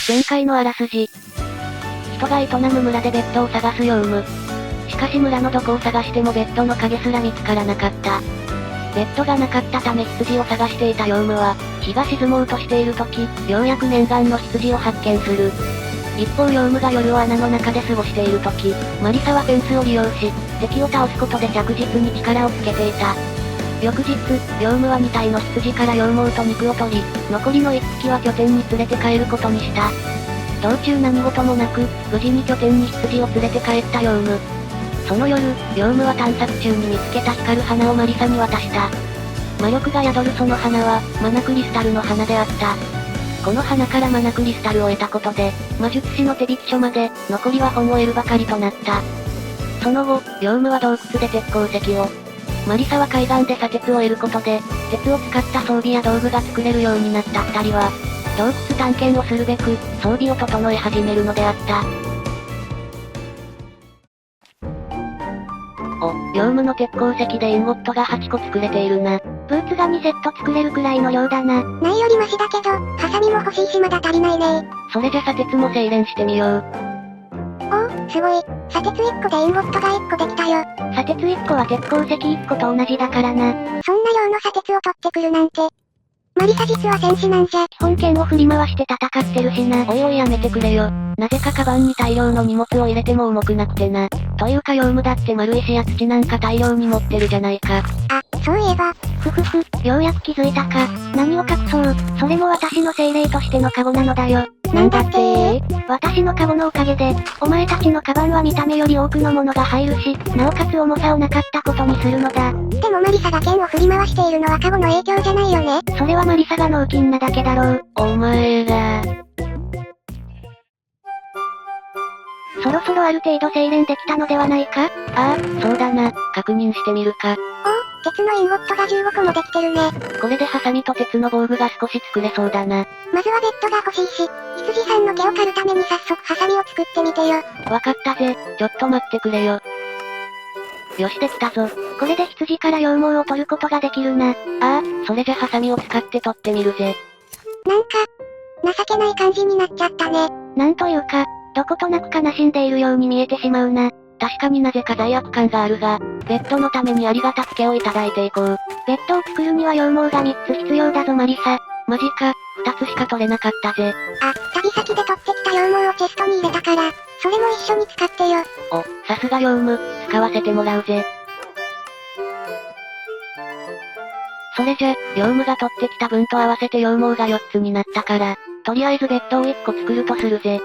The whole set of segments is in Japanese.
前回のあらすじ。人が営む村でベッドを探すヨウム。しかし村のどこを探してもベッドの影すら見つからなかった。ベッドがなかったため羊を探していたヨウムは、日が沈もうとしている時、ようやく念願の羊を発見する。一方ヨウムが夜を穴の中で過ごしている時、マリサはフェンスを利用し、敵を倒すことで着実に力をつけていた。翌日、ヨウムは2体の羊から羊毛と肉を取り、残りの1匹は拠点に連れて帰ることにした。道中何事もなく、無事に拠点に羊を連れて帰ったヨウム。その夜、ヨウムは探索中に見つけた光る花をマリサに渡した。魔力が宿るその花は、マナクリスタルの花であった。この花からマナクリスタルを得たことで、魔術師の手引き書まで、残りは本を得るばかりとなった。その後、ヨウムは洞窟で鉄鉱石を、マリサは海岸で砂鉄を得ることで、鉄を使った装備や道具が作れるようになった二人は、洞窟探検をするべく、装備を整え始めるのであった。ヨウムの鉄鉱石でインゴットが8個作れているな。ブーツが2セット作れるくらいの量だな。ないよりマシだけど、ハサミも欲しいしまだ足りないね。それじゃ砂鉄も精錬してみよう。おお、すごい。砂鉄1個でインゴットが1個できたよ。砂鉄1個は鉄鉱石1個と同じだからな。そんな量の砂鉄を取ってくるなんて。マリサ実は戦士なんじゃ。基本剣を振り回して戦ってるしな。おいおいやめてくれよ。なぜかカバンに大量の荷物を入れても重くなくてな。というかヨウムだって丸石や土なんか大量に持ってるじゃないか。あ、そういえば。ふふふ、ようやく気づいたか。何を隠そう。それも私の精霊としてのカゴなのだよ。なんだって私のカゴのおかげで、お前たちのカバンは見た目より多くのものが入るし、なおかつ重さをなかったことにするのだ。でもマリサが剣を振り回しているのはカゴの影響じゃないよね。それはマリサが脳筋なだけだろう。お前ら。そろそろある程度精錬できたのではないか？ああ、そうだな。確認してみるか。お、鉄のインゴットが15個もできてるね。これでハサミと鉄の防具が少し作れそうだな。まずはベッドが欲しいし、羊さんの毛を刈るために早速ハサミを作ってみてよ。わかったぜ。ちょっと待ってくれよ。よしできたぞ。これで羊から羊毛を取ることができるな。ああ、それじゃハサミを使って取ってみるぜ。なんか、情けない感じになっちゃったね。なんというか、どことなく悲しんでいるように見えてしまうな。確かになぜか罪悪感があるが、ベッドのためにありがたく毛をいただいていこう。ベッドを作るには羊毛が3つ必要だぞマリサ。マジか、2つしか取れなかったぜ。あ、旅先で取ってきた羊毛をチェストに入れたから、それも一緒に使ってよ。お、さすがヨウム、使わせてもらうぜ。それじゃ、ヨウムが取ってきた分と合わせて羊毛が4つになったから、とりあえずベッドを1個作るとするぜ。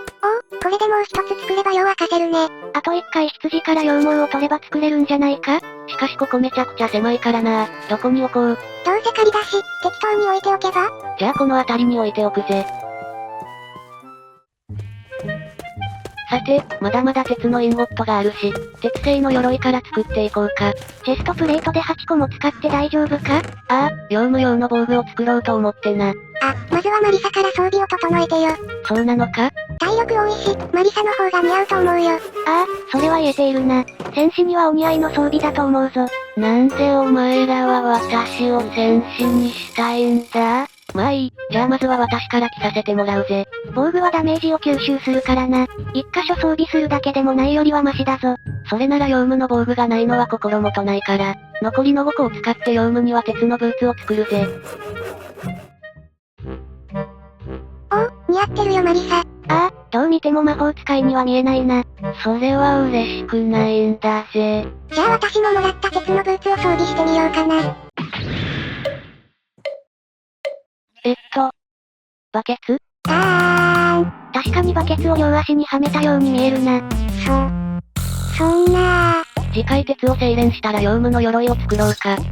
これでもう1つ作れば夜明かせるね。あと1回羊から羊毛を取れば作れるんじゃないか？しかしここめちゃくちゃ狭いからな。どこに置こう？どうせ仮だし、適当に置いておけば？じゃあこの辺りに置いておくぜ。さて、まだまだ鉄のインゴットがあるし、鉄製の鎧から作っていこうか。チェストプレートで8個も使って大丈夫か？ああ、ヨウム用の防具を作ろうと思ってな。あ、まずはマリサから装備を整えてよ。そうなのか？体力多いし、マリサの方が似合うと思うよ。ああ、それは言えているな。戦士にはお似合いの装備だと思うぞ。なんでお前らは私を戦士にしたいんだ？まあいい、じゃあまずは私から着させてもらうぜ。防具はダメージを吸収するからな。一箇所装備するだけでもないよりはマシだぞ。それならヨウムの防具がないのは心もとないから、残りの5個を使ってヨウムには鉄のブーツを作るぜ。お、似合ってるよマリサ。ああ、どう見ても魔法使いには見えないな。それは嬉しくないんだぜ。じゃあ私ももらった鉄のブーツを装備してみようかな。バケツ？確かにバケツを両足にはめたように見えるな。そんな次回鉄を精錬したらヨウムの鎧を作ろうか。ね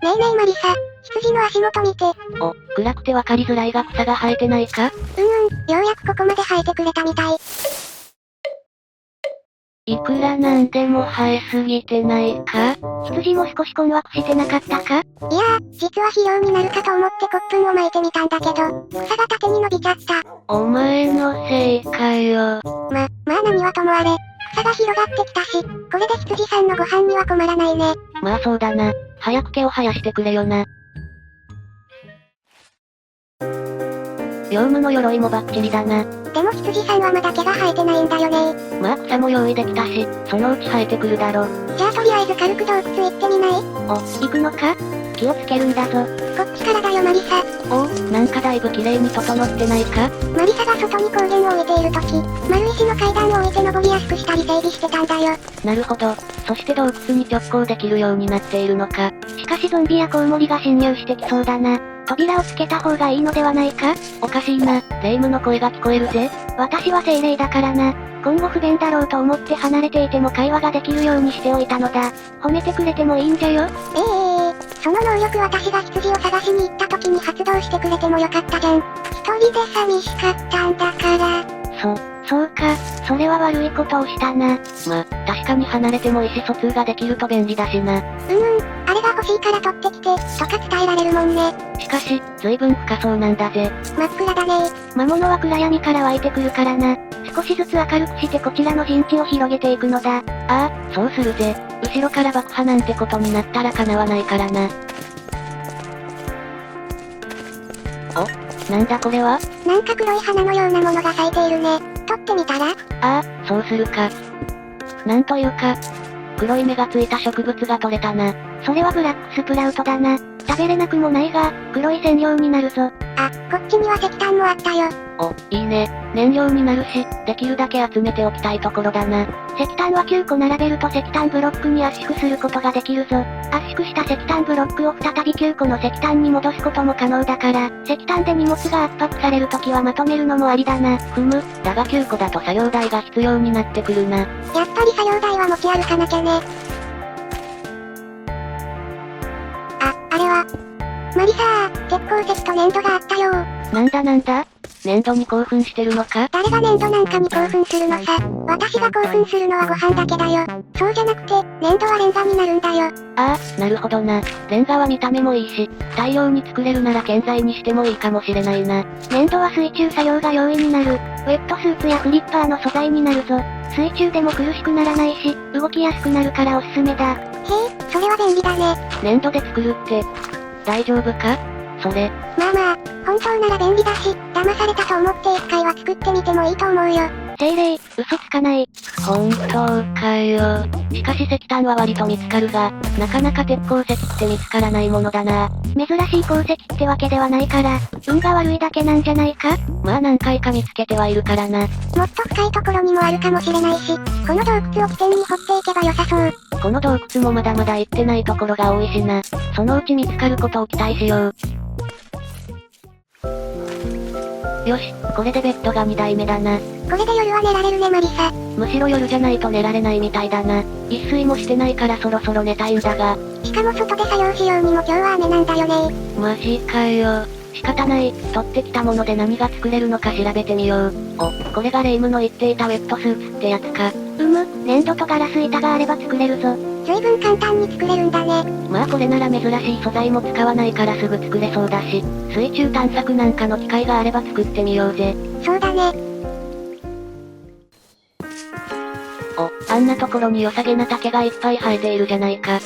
えねえマリサ、羊の足元見て。お、暗くてわかりづらいが草が生えてないか？ようやくここまで生えてくれたみたい。いくらなんでも生えすぎてないか？羊も少し困惑してなかったか？いや実は肥料になるかと思って骨粉を巻いてみたんだけど、草が縦に伸びちゃった。お前のせいかよ。まあ何はともあれ、草が広がってきたし、これで羊さんのご飯には困らないね。まあそうだな。早く毛を生やしてくれよな。ヨウムの鎧もバッチリだな。でも羊さんはまだ毛が生えてないんだよね。まあ草も用意できたし、そのうち生えてくるだろ。じゃあとりあえず軽く洞窟行ってみない？行くのか？気をつけるんだぞ。こっちからだよマリサ。なんかだいぶ綺麗に整ってないか？マリサが外に光源を置いているとき、丸石の階段を置いて登りやすくしたり整備してたんだよ。なるほど。そして洞窟に直行できるようになっているのか。しかしゾンビやコウモリが侵入してきそうだな。扉をつけた方がいいのではないか？おかしいな。霊夢の声が聞こえるぜ。私は精霊だからな。今後不便だろうと思って離れていても会話ができるようにしておいたのだ。褒めてくれてもいいんじゃよ。その能力私が羊を探しに行った時に発動してくれてもよかったじゃん。一人で寂しかったんだから。そうか、それは悪いことをしたな。確かに離れても意思疎通ができると便利だしな。あれが欲しいから取ってきて、とか伝えられるもんね。しかし、随分深そうなんだぜ。真っ暗だね。魔物は暗闇から湧いてくるからな。少しずつ明るくしてこちらの陣地を広げていくのだ。そうするぜ。後ろから爆破なんてことになったら叶わないからな。なんだこれは？なんか黒い花のようなものが咲いているね。取ってみたら？そうするか。なんというか、黒い芽がついた植物が取れたな。それはブラックスプラウトだな。食べれなくもないが、黒い染料になるぞ。こっちには石炭もあったよ。いいね。燃料になるし、できるだけ集めておきたいところだな。石炭は9個並べると石炭ブロックに圧縮することができるぞ。圧縮した石炭ブロックを再び9個の石炭に戻すことも可能だから、石炭で荷物が圧迫されるときはまとめるのもありだな。だが9個だと作業台が必要になってくるな。やっぱり作業台は持ち歩かなきゃね。あれは。マリサ鉄鉱石と粘土があったよ。なんだ粘土に興奮してるのか？誰が粘土なんかに興奮するのさ。私が興奮するのはご飯だけだよ。そうじゃなくて、粘土はレンガになるんだよ。なるほどな。レンガは見た目もいいし、大量に作れるなら建材にしてもいいかもしれないな。粘土は水中作業が容易になる。ウェットスーツやフリッパーの素材になるぞ。水中でも苦しくならないし、動きやすくなるからおすすめだ。それは便利だね。粘土で作るって、大丈夫か？それ。まあ、本当なら便利だし、騙されたと思って一回は作ってみてもいいと思うよ。精霊、嘘つかない。本当かよ。しかし石炭は割と見つかるが、なかなか鉄鉱石って見つからないものだな。珍しい鉱石ってわけではないから、運が悪いだけなんじゃないか？何回か見つけてはいるからな。もっと深いところにもあるかもしれないし、この洞窟を起点に掘っていけば良さそう。この洞窟もまだまだ行ってないところが多いしな。そのうち見つかることを期待しよう。よし、これでベッドが2台目だな。これで夜は寝られるねマリサ。むしろ夜じゃないと寝られないみたいだな。一睡もしてないからそろそろ寝たいんだが。しかも外で作業しようにも今日は雨なんだよね。マジかよ。仕方ない。取ってきたもので何が作れるのか調べてみよう。これが霊夢の言っていたウェットスーツってやつか。粘土とガラス板があれば作れるぞ。随分簡単に作れるんだね。これなら珍しい素材も使わないからすぐ作れそうだし、水中探索なんかの機会があれば作ってみようぜ。そうだね。あんなところに良さげな竹がいっぱい生えているじゃないか。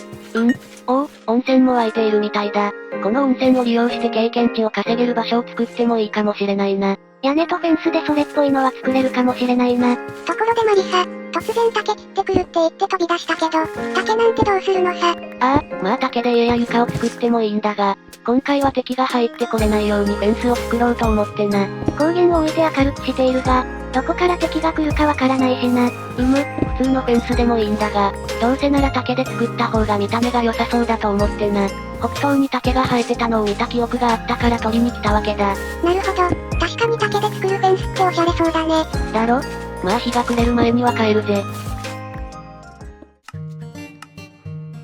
温泉も湧いているみたいだ。この温泉を利用して経験値を稼げる場所を作ってもいいかもしれないな。屋根とフェンスでそれっぽいのは作れるかもしれないな。ところでマリサ、突然竹切ってくるって言って飛び出したけど、竹なんてどうするのさ。竹で家や床を作ってもいいんだが、今回は敵が入ってこれないようにフェンスを作ろうと思ってな。光源を置いて明るくしているが、どこから敵が来るかわからないしな。普通のフェンスでもいいんだが、どうせなら竹で作った方が見た目が良さそうだと思ってな。北東に竹が生えてたのを見た記憶があったから取りに来たわけだ。なるほど。確かに竹で作るフェンスっておしゃれそうだね。だろ？日が暮れる前には帰るぜ。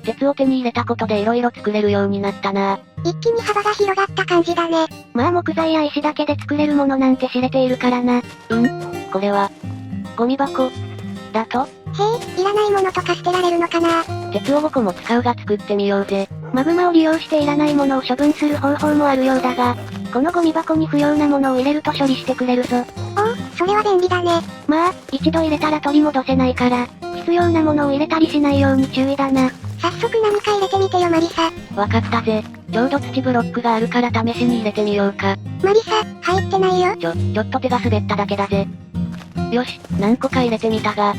鉄を手に入れたことで色々作れるようになったな。一気に幅が広がった感じだね。木材や石だけで作れるものなんて知れているからな。これは、ゴミ箱だと？いらないものとか捨てられるのかな？鉄を5個も使うが作ってみようぜ。マグマを利用していらないものを処分する方法もあるようだが、このゴミ箱に不要なものを入れると処理してくれるぞ。それは便利だね。一度入れたら取り戻せないから、必要なものを入れたりしないように注意だな。早速何か入れてみてよマリサ。わかったぜ。ちょうど土ブロックがあるから試しに入れてみようか。マリサ、入ってないよ。ちょっと手が滑っただけだぜ。よし、何個か入れてみたが。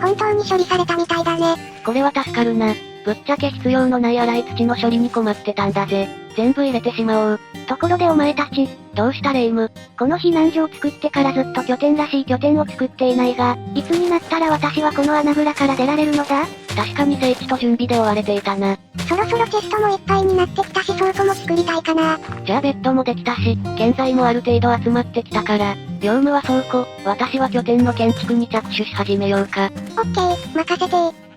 本当に処理されたみたいだね。これは助かるな。ぶっちゃけ必要のない粗い土の処理に困ってたんだぜ。全部入れてしまおう。ところでお前たち、どうしたレイム？この避難所を作ってからずっと拠点らしい拠点を作っていないが、いつになったら私はこの穴蔵から出られるのだ？確かに聖地と準備で追われていたな。そろそろチェストもいっぱいになってきたし倉庫も作りたいかな。じゃあベッドもできたし、建材もある程度集まってきたから、業務は倉庫、私は拠点の建築に着手し始めようか。オッケー、任せてー。